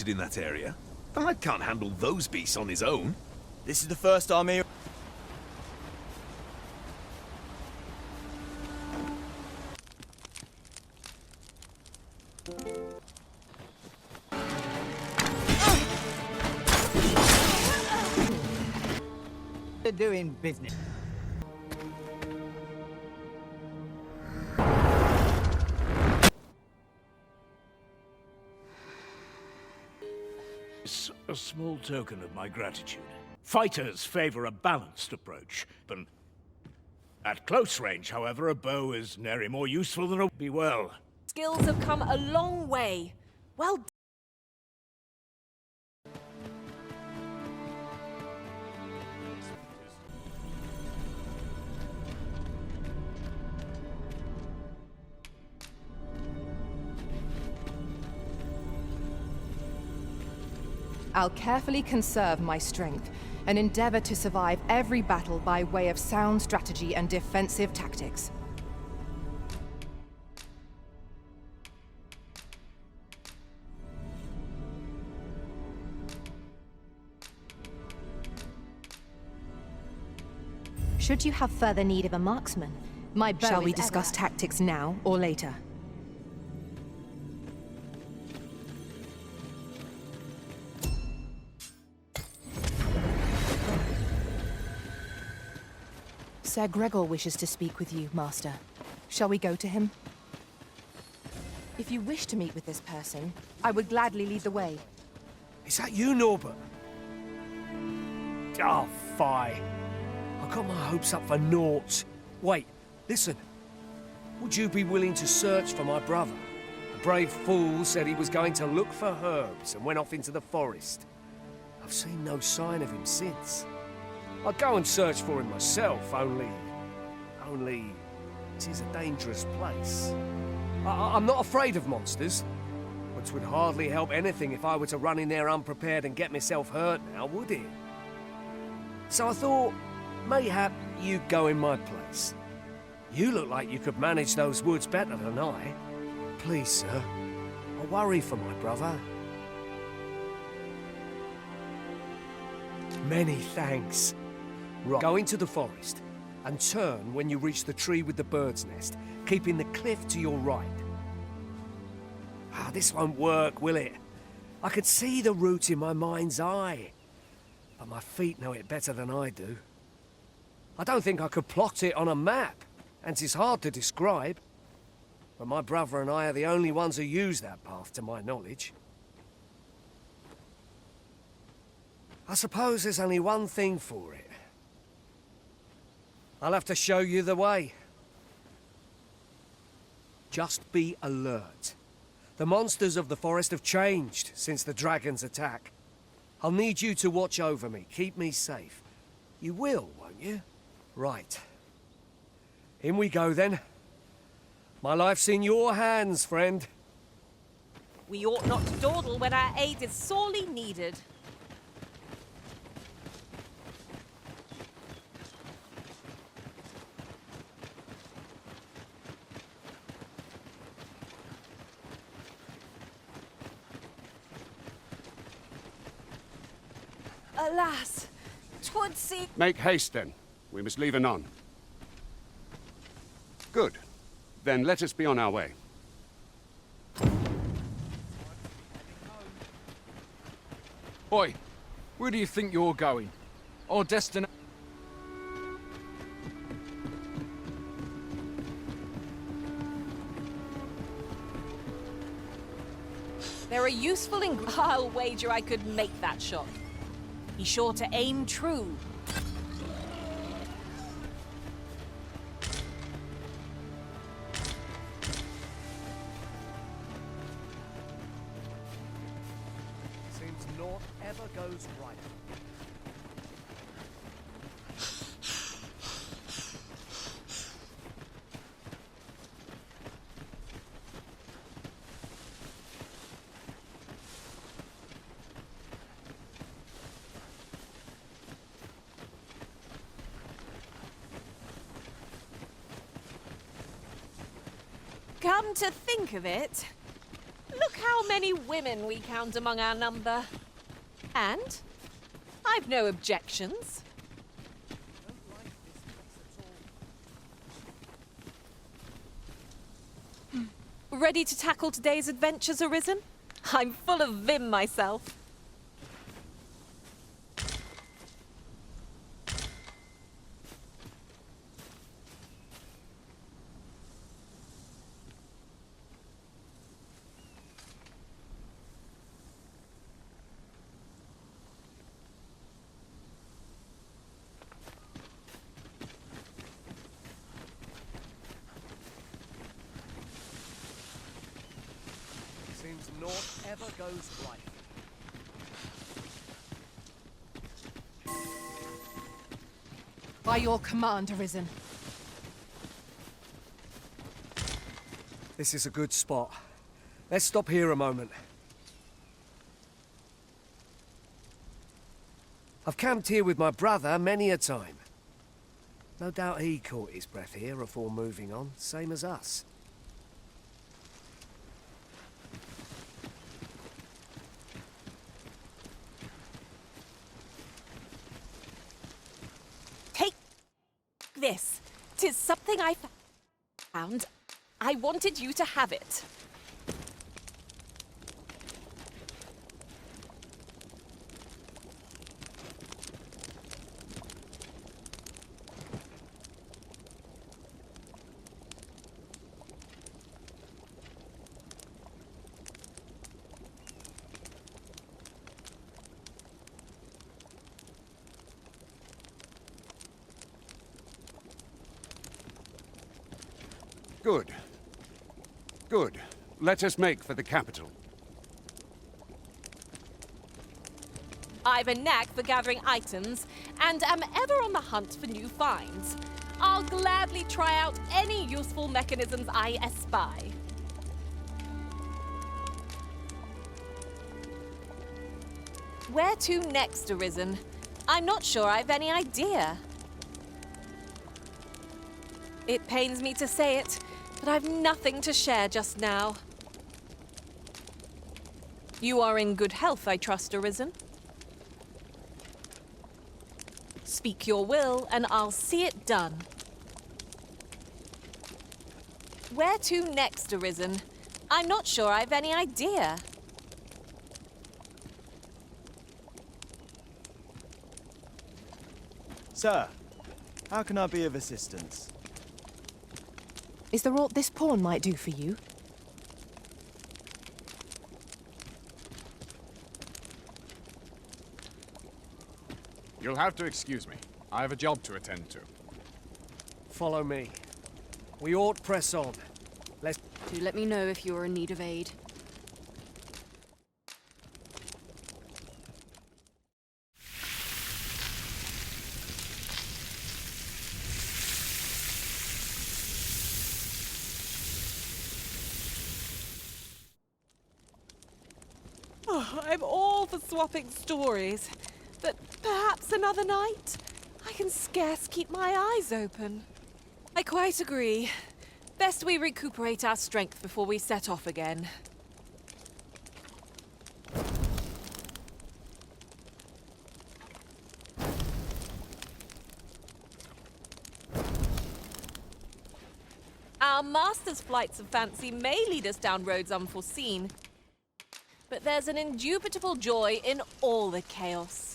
scouted in that area. I can't handle those beasts on his own. This is the first army. They're doing business. It's a small token of my gratitude. Fighters favor a balanced approach, but at close range, however, a bow is nary more useful than a be well. Skills have come a long way. Well done. I'll carefully conserve my strength and endeavor to survive every battle by way of sound strategy and defensive tactics. Should you have further need of a marksman, my bow Shall we is discuss ever... tactics now or later? Sir Gregor wishes to speak with you, Master. Shall we go to him? If you wish to meet with this person, I would gladly lead the way. Is that you, Norbert? Oh, fie. I got my hopes up for naught. Wait, listen. Would you be willing to search for my brother? The brave fool said he was going to look for herbs and went off into the forest. I've seen no sign of him since. I'd go and search for him myself, only it is a dangerous place. I'm not afraid of monsters, which would hardly help anything if I were to run in there unprepared and get myself hurt now, would it? So I thought, mayhap you'd go in my place. You look like you could manage those woods better than I. Please, sir, I worry for my brother. Many thanks. Right. Go into the forest and turn when you reach the tree with the bird's nest, keeping the cliff to your right. Ah, this won't work, will it? I could see the route in my mind's eye, but my feet know it better than I do. I don't think I could plot it on a map, and it's hard to describe. But my brother and I are the only ones who use that path, to my knowledge. I suppose there's only one thing for it. I'll have to show you the way. Just be alert. The monsters of the forest have changed since the dragon's attack. I'll need you to watch over me, keep me safe. You will, won't you? Right. In we go then. My life's in your hands, friend. We ought not to dawdle when our aid is sorely needed. Alas, 'twould seem... Make haste, then. We must leave anon. Good. Then let us be on our way. Boy, where do you think you're going? Our destination... They're a useful I'll wager I could make that shot. Be sure to aim true. Seems naught ever goes right. Come to think of it, Look how many women we count among our number. And I've no objections. Ready to tackle today's adventures, Arisen? I'm full of vim myself. Seems naught ever goes right. By your command, Arisen. This is a good spot. Let's stop here a moment. I've camped here with my brother many a time. No doubt he caught his breath here before moving on, same as us. Take this. 'Tis something I found. I wanted you to have it. Good. Good. Let us make for the capital. I've a knack for gathering items, and am ever on the hunt for new finds. I'll gladly try out any useful mechanisms I espy. Where to next, Arisen? I'm not sure I've any idea. It pains me to say it, but I've nothing to share just now. You are in good health, I trust, Arisen? Speak your will, and I'll see it done. Where to next, Arisen? I'm not sure I've any idea. Sir, how can I be of assistance? Is there aught this pawn might do for you? You'll have to excuse me. I have a job to attend to. Follow me. We ought press on. Let's... Do let me know if you're in need of aid. Oh, I'm all for swapping stories, but perhaps another night? I can scarce keep my eyes open. I quite agree. Best we recuperate our strength before we set off again. Our master's flights of fancy may lead us down roads unforeseen, but there's an indubitable joy in all the chaos.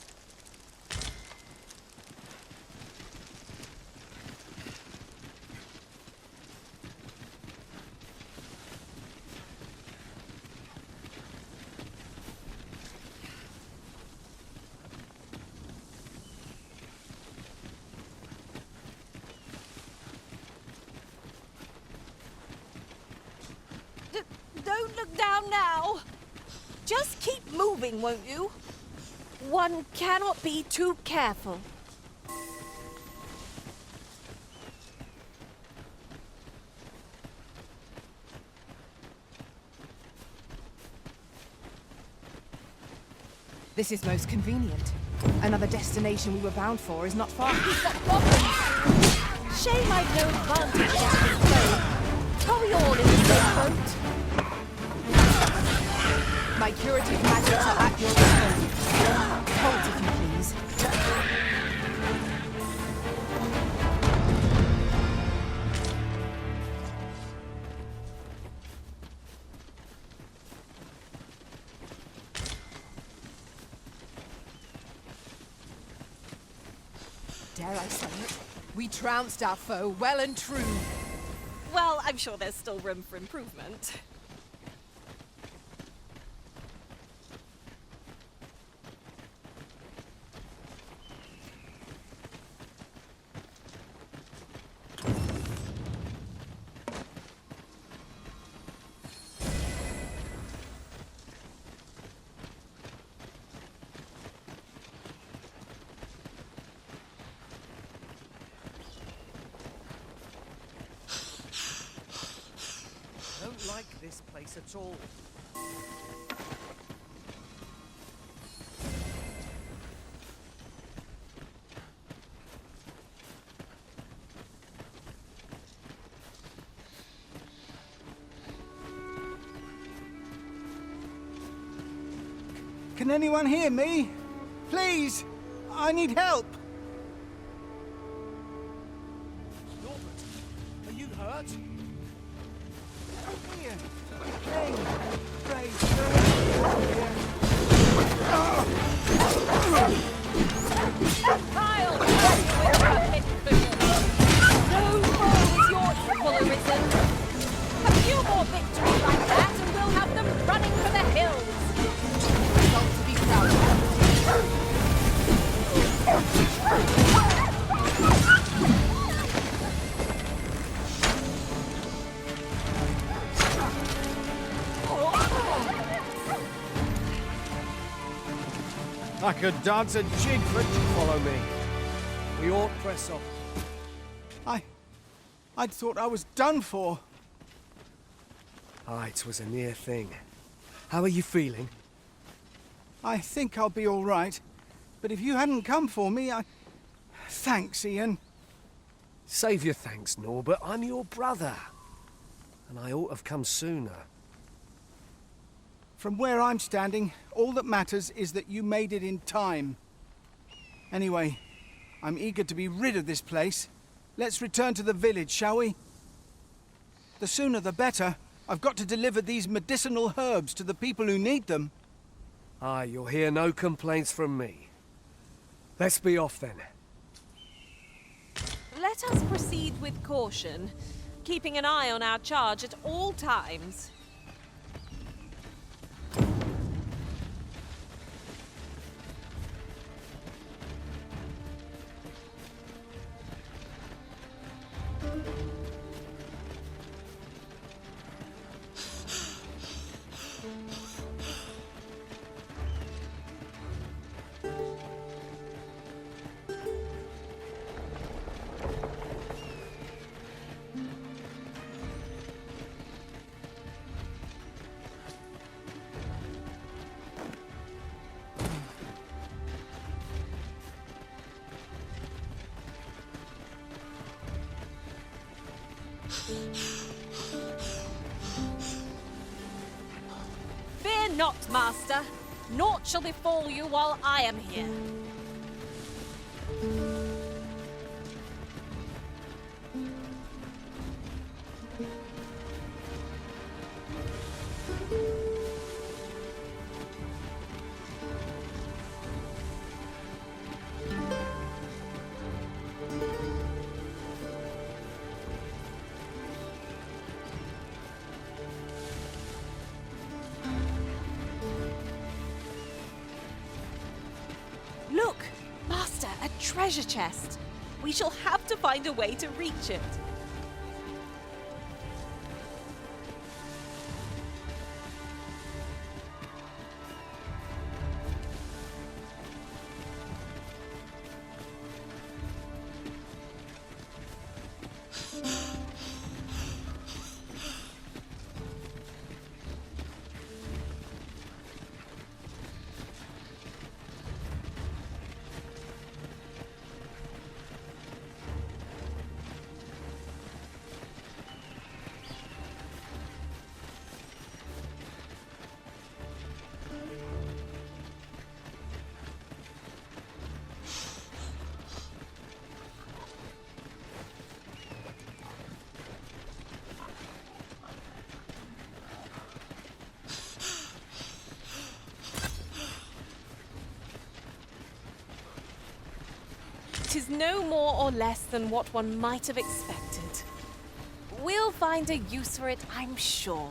Don't look down now. Just keep moving, won't you? One cannot be too careful. This is most convenient. Another destination we were bound for is not far. Shame I've no advantage against this boat. Are we all in the same boat? My curative magics are at your disposal. Halt, if you please. Dare I say it? We trounced our foe well and true. Well, I'm sure there's still room for improvement. I don't like this place at all. Can anyone hear me? Please! I need help! Norbert, are you hurt? Here! Hey! Pray! Kyle! With a pit cushion. No foe is your equal, Arisen. A few more victories like that, and we'll have them running for the hills. Result to be proud of. I could dance a jig for... Follow me. We ought press on. I'd thought I was done for. It was a near thing. How are you feeling? I think I'll be all right. But if you hadn't come for me, Thanks, Ian. Save your thanks, Norbert. I'm your brother. And I ought to have come sooner. From where I'm standing, all that matters is that you made it in time. Anyway, I'm eager to be rid of this place. Let's return to the village, shall we? The sooner the better. I've got to deliver these medicinal herbs to the people who need them. You'll hear no complaints from me. Let's be off then. Let us proceed with caution, keeping an eye on our charge at all times. Fear not, Master. Naught shall befall you while I am here. Look, Master, a treasure chest. We shall have to find a way to reach it. is no more or less than what one might have expected. We'll find a use for it, I'm sure.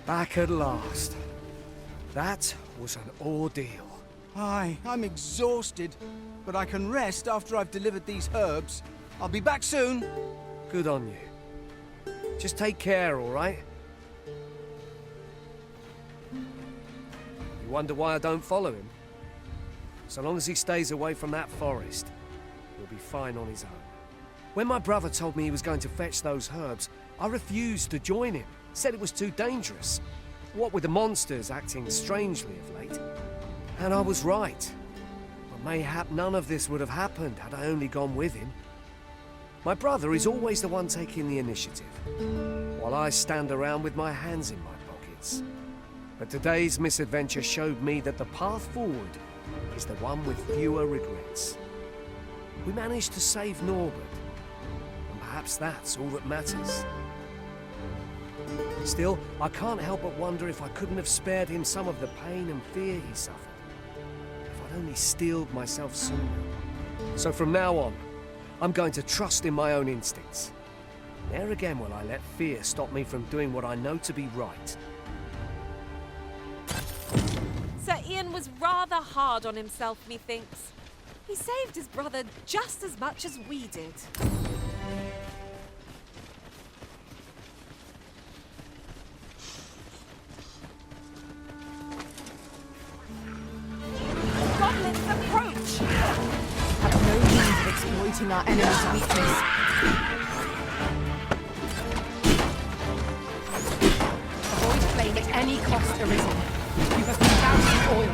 Back at last. That was an ordeal. Aye, I'm exhausted, but I can rest after I've delivered these herbs. I'll be back soon. Good on you. Just take care, all right? You wonder why I don't follow him? So long as he stays away from that forest, he'll be fine on his own. When my brother told me he was going to fetch those herbs, I refused to join him. Said it was too dangerous. What with the monsters acting strangely of late. And I was right. But mayhap none of this would have happened had I only gone with him. My brother is always the one taking the initiative, while I stand around with my hands in my pockets. But today's misadventure showed me that the path forward is the one with fewer regrets. We managed to save Norbert, and perhaps that's all that matters. Still, I can't help but wonder if I couldn't have spared him some of the pain and fear he suffered. If I'd only steeled myself sooner. So from now on, I'm going to trust in my own instincts. Ne'er again will I let fear stop me from doing what I know to be right. Sir Ian was rather hard on himself, methinks. He saved his brother just as much as we did. Goblins approach! Have no need of exploiting our enemy's weakness. Avoid flame at any cost, Arisen. You have been doused in oil.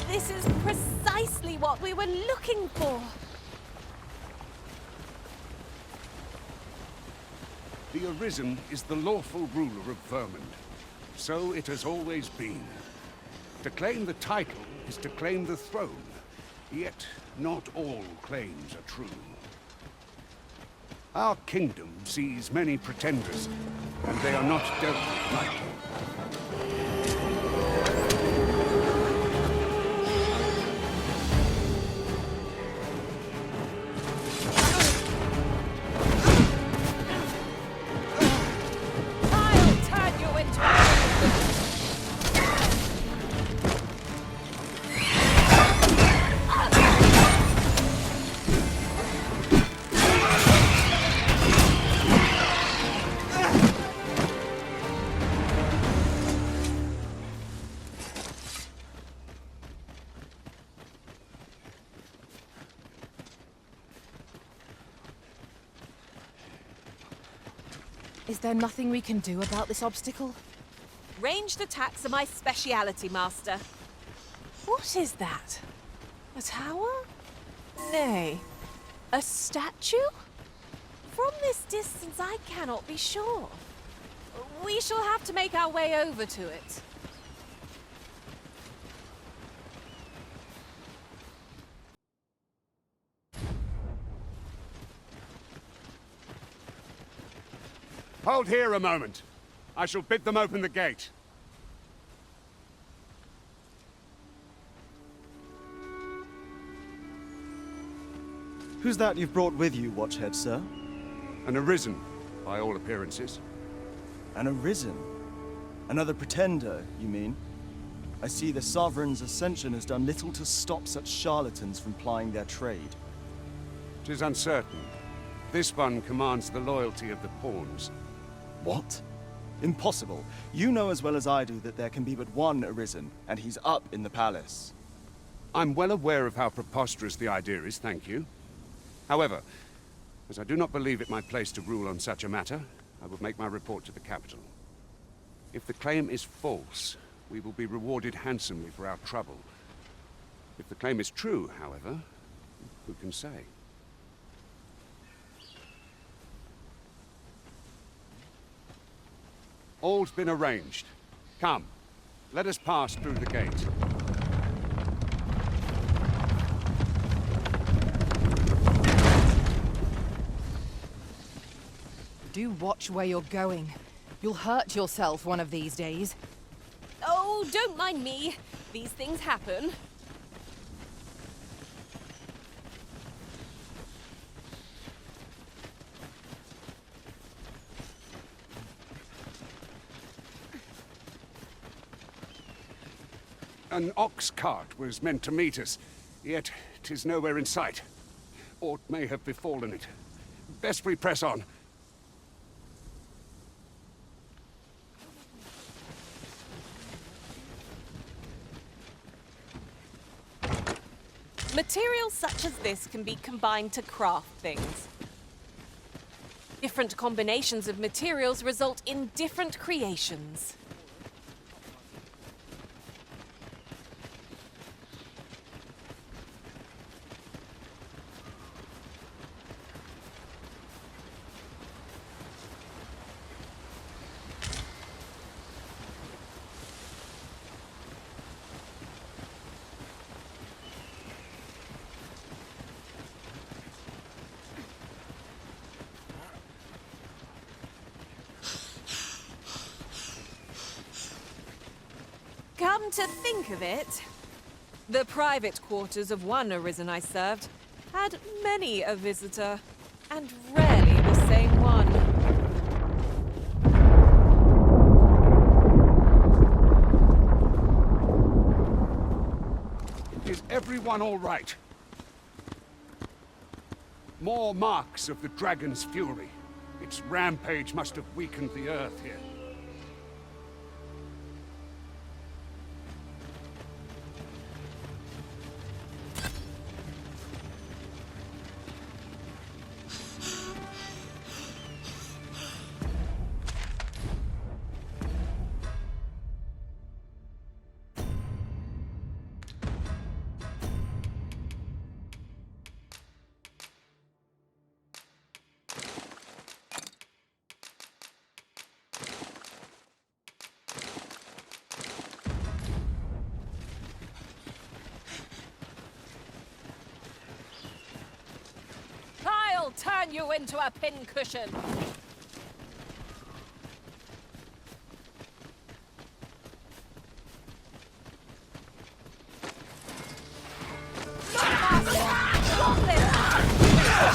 This is precisely what we were looking for. The Arisen is the lawful ruler of Vermund. So it has always been. To claim the title is to claim the throne. Yet, not all claims are true. Our kingdom sees many pretenders, and they are not dealt with lightly. Is there nothing we can do about this obstacle? Ranged attacks are my speciality, Master. What is that? A tower? Nay, a statue? From this distance, I cannot be sure. We shall have to make our way over to it. Hold here a moment. I shall bid them open the gate. Who's that you've brought with you, Watchhead, sir? An Arisen, by all appearances. An Arisen? Another pretender, you mean? I see the Sovereign's ascension has done little to stop such charlatans from plying their trade. 'Tis uncertain. This one commands the loyalty of the pawns. What? Impossible. You know as well as I do that there can be but one Arisen, and he's up in the palace. I'm well aware of how preposterous the idea is, thank you. However, as I do not believe it my place to rule on such a matter, I will make my report to the capital. If the claim is false, we will be rewarded handsomely for our trouble. If the claim is true, however, who can say? All's been arranged. Come, let us pass through the gate. Do watch where you're going. You'll hurt yourself one of these days. Oh, don't mind me. These things happen. An ox cart was meant to meet us, yet 'tis nowhere in sight. Aught may have befallen it. Best we press on. Materials such as this can be combined to craft things. Different combinations of materials result in different creations. Come to think of it, the private quarters of one Arisen I served had many a visitor, and rarely the same one. Is everyone all right? More marks of the dragon's fury. Its rampage must have weakened the earth here. I'll turn you into a pincushion.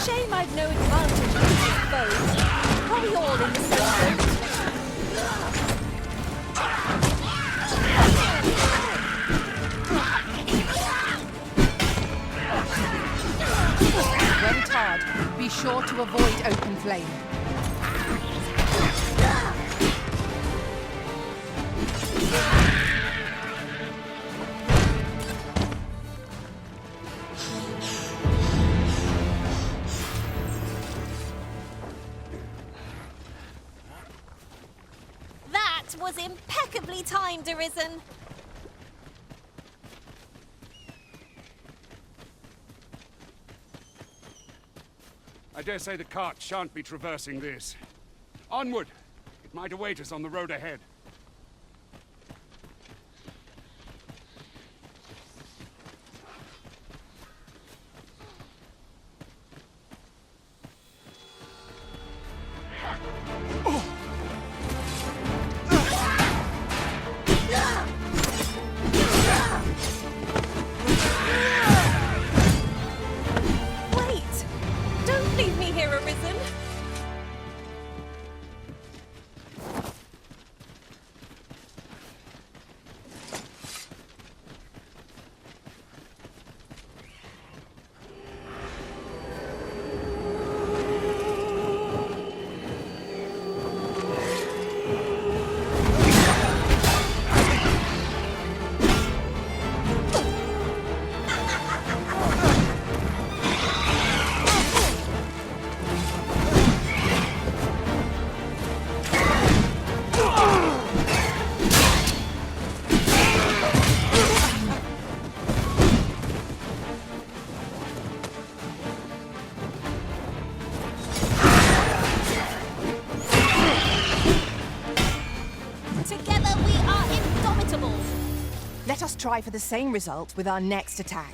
Shame I've no advantage against his foes. Are we all in the same boat? When tarred, be sure to avoid open flame. That was impeccably timed, Arisen. I dare say the cart shan't be traversing this. Onward! It might await us on the road ahead. Wait! Don't leave me here, Arisen! Let us try for the same result with our next attack.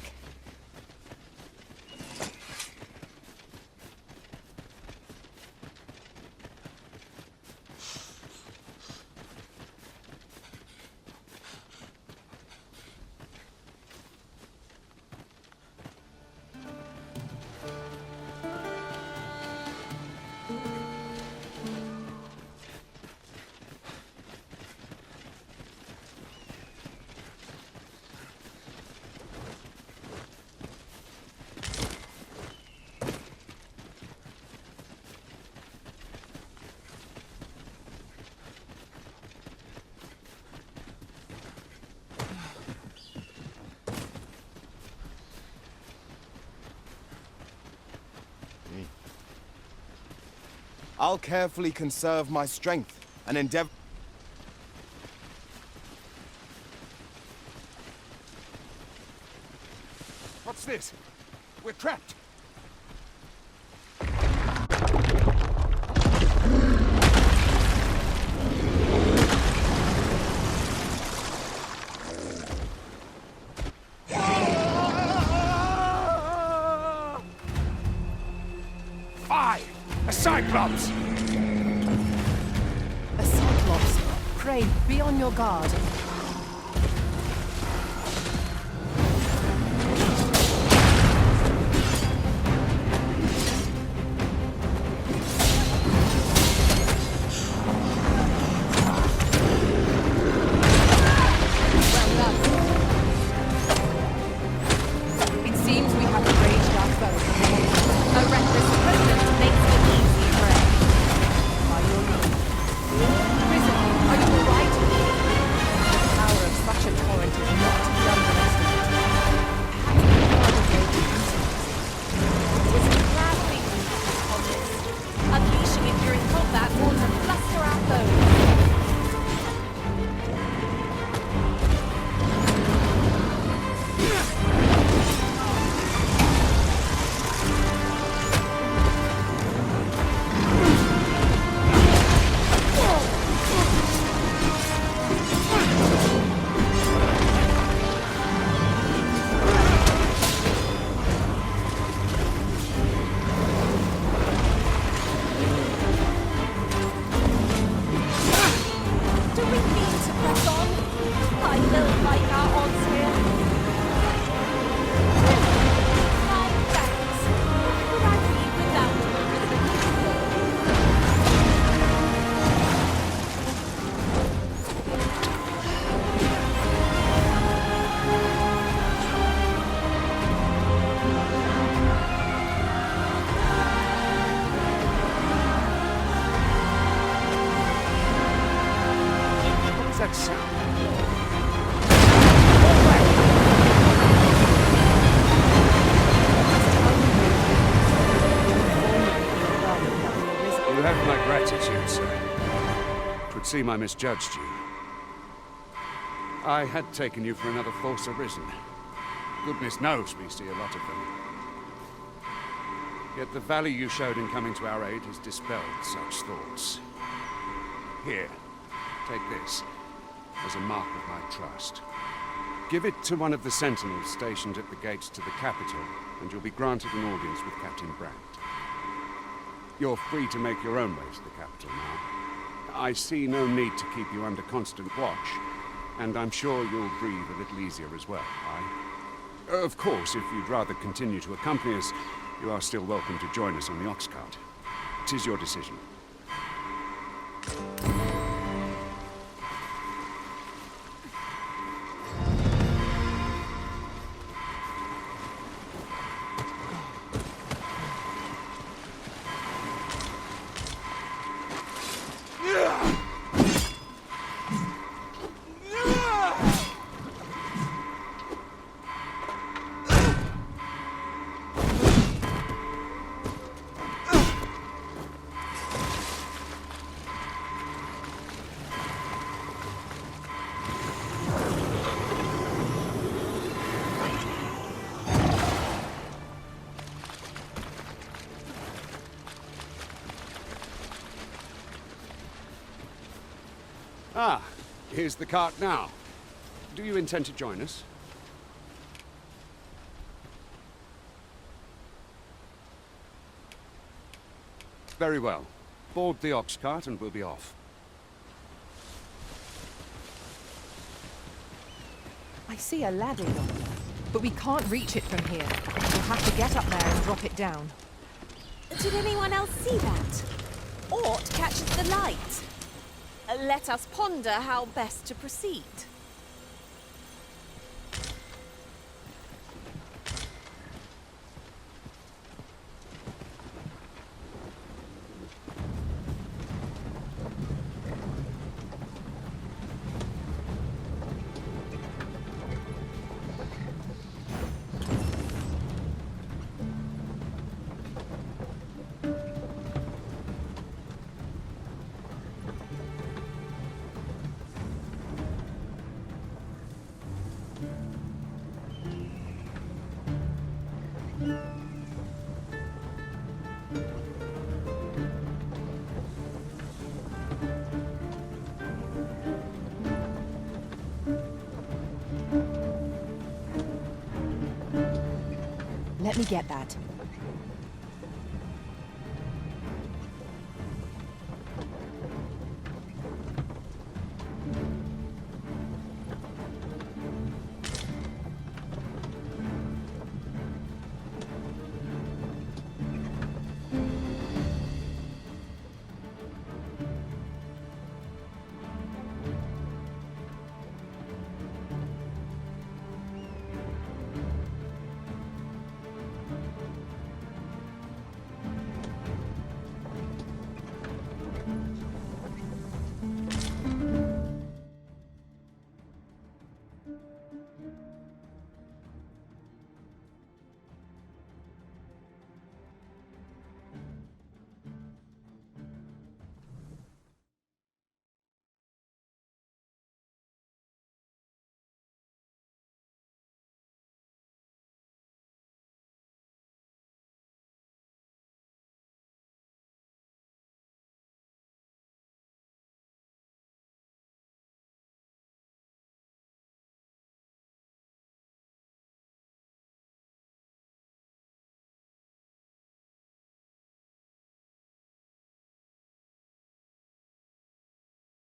I'll carefully conserve my strength and endeavor. What's this? We're trapped. A Cyclops! A Cyclops. Pray, be on your guard. It seems we have enraged our foe. A reckless opponent makes an easy prey. By your leave. Prison, are you alright? The power of such a torrent is not to be underestimated. It is a glad we can act upon this. Unleashing it during combat ought to fluster our foes. That sound? You have my gratitude, sir. 'Twould seem I misjudged you. I had taken you for another Force Arisen. Goodness knows we see a lot of them. Yet the value you showed in coming to our aid has dispelled such thoughts. Here, take this as a mark of my trust. Give it to one of the sentinels stationed at the gates to the capital, and you'll be granted an audience with Captain Brandt. You're free to make your own way to the capital now. I see no need to keep you under constant watch, and I'm sure you'll breathe a little easier as well, aye? Of course, if you'd rather continue to accompany us, you are still welcome to join us on the ox cart. 'Tis your decision. Ah, here's the cart now. Do you intend to join us? Very well. Board the ox cart and we'll be off. I see a ladder yonder, but we can't reach it from here. We'll have to get up there and drop it down. Did anyone else see that? Aught catches the light? Let us ponder how best to proceed. Let me get that.